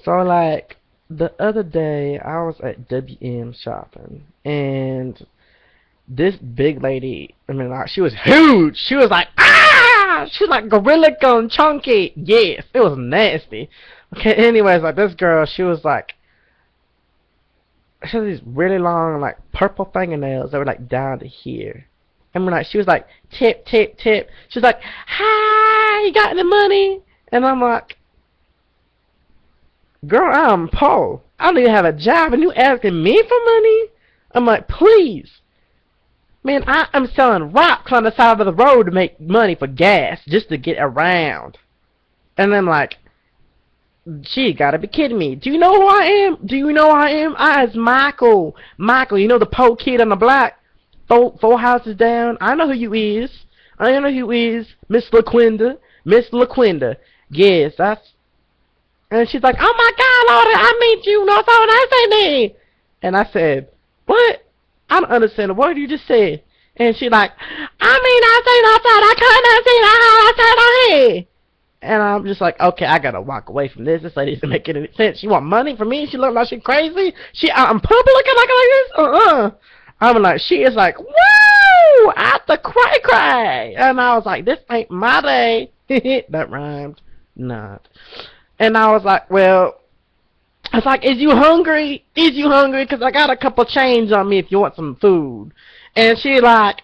So like the other day I was at WM shopping and this big lady, I mean like she was huge. She was like she was like gorilla gun chunky. Yes, it was nasty. Okay, anyways, like this girl, she had these really long like purple fingernails that were like down to here. And like she was like tip tip tip. She was like, "Hi, you got any money?" And I'm like, "Girl, I'm Paul. I don't even have a job, and you asking me for money?" I'm like, "Please, man, I am selling rocks on the side of the road to make money for gas, just to get around." And I'm like, "She gotta be kidding me. Do you know who I am? Do you know who I am? I is Michael. Michael, you know the poor kid on the block? Four houses down. I know who you is. I know who you is. Miss LaQuinda. Miss LaQuinda. Yes, that's..." And she's like, "Oh my God, Lord, I meet you. No, so nice, ain't it?" And I said, "What? I don't understand the word you just said." And she's like, I seen outside. I couldn't see the house. I said I had. And I'm just like, okay, I gotta walk away from this. This lady isn't making any sense. She want money from me? She look like she crazy? She out in public looking like this? I'm like, she is like, woo! Out the cray. And I was like, this ain't my day. That rhymed. Not. And I was like, well, I was like, is you hungry? Is you hungry? Because I got a couple change on me if you want some food. And she like,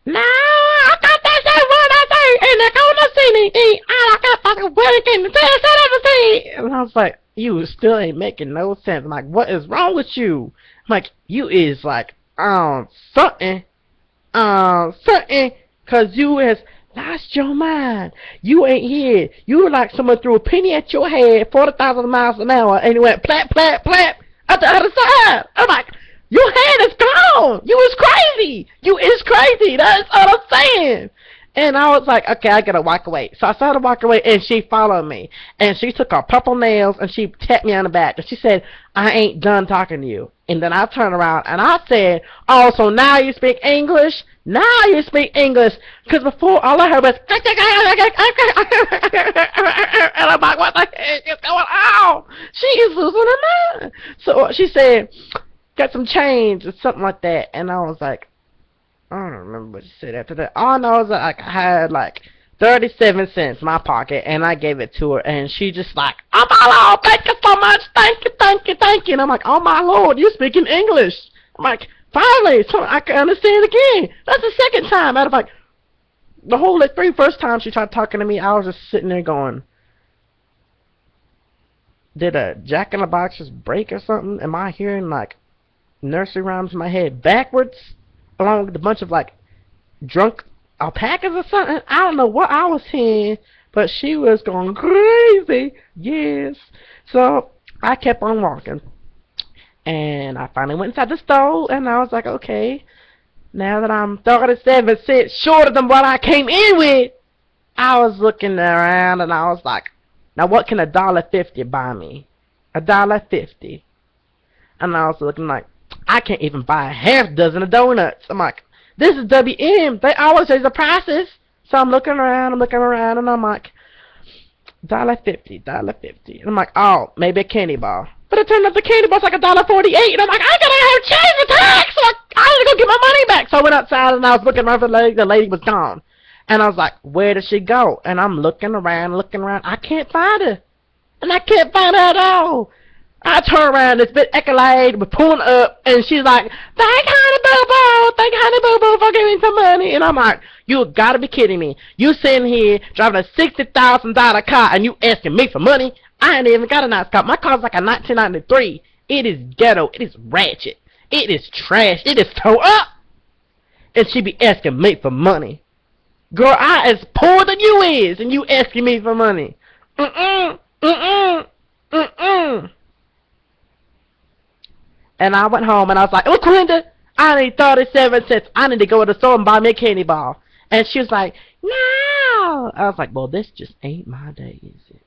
no, I got that same one I say, and they're gonna see me eat. I got fucking wedding to see. And I was like, you still ain't making no sense. I'm like, what is wrong with you? I'm like, you is like, something, cause you has lost your mind. You ain't here. You were like someone threw a penny at your head, 40,000 miles an hour, and it went plap, plap, plap, at the other side. I'm like, your head is gone. You is crazy. You is crazy. That's all I'm saying. And I was like, okay, I gotta walk away. So I started walking away, and she followed me. And she took her purple nails, and she tapped me on the back. And she said, I ain't done talking to you. And then I turned around, and I said, oh, so now you speak English? Now you speak English. Because before, all I heard was, and I'm like, what the heck is going on? She is losing her mind. So she said, got some change or something like that. And I was like, I don't remember what she said after that. All I know is that like, I had like 37 cents in my pocket, and I gave it to her, and she just like, oh my Lord, thank you so much, thank you, thank you, thank you. And I'm like, oh my Lord, you're speaking English. I'm like, finally, so I can understand again. That's the second time out of like, the whole like, first time she tried talking to me, I was just sitting there going, did a Jack in the Box just break or something? Am I hearing like nursery rhymes in my head backwards? Along with a bunch of like drunk alpacas or something. I don't know what I was hearing, but she was going crazy. Yes. So I kept on walking, and I finally went inside the store, and I was like, okay, now that I'm 37 cents shorter than what I came in with, I was looking around, and I was like, now what can $1.50 buy me? $1.50. And I was looking like, I can't even buy a half dozen of donuts. I'm like, this is WM. They always raise the prices. So I'm looking around, and I'm like, $1.50. And I'm like, oh, maybe a candy bar. But it turned out the candy bar's like $1.48. And I'm like, I gotta have change the tax. So I had to go get my money back. So I went outside, and I was looking around for the lady. The lady was gone. And I was like, where did she go? And I'm looking around. I can't find her. And I can't find her at all. I turn around, this big Accolade was pulling up, and she's like, thank Honey Boo Boo for giving me some money. And I'm like, you gotta be kidding me. You sitting here driving a $60,000 car, and you asking me for money? I ain't even got a nice car. My car's like a 1993. It is ghetto. It is ratchet. It is trash. It is towed up. And she be asking me for money. Girl, I as poor than you is, and you asking me for money. And I went home, and I was like, look, Linda, I need 37 cents. I need to go to the store and buy me a candy bar. And she was like, no. I was like, well, this just ain't my day, is it?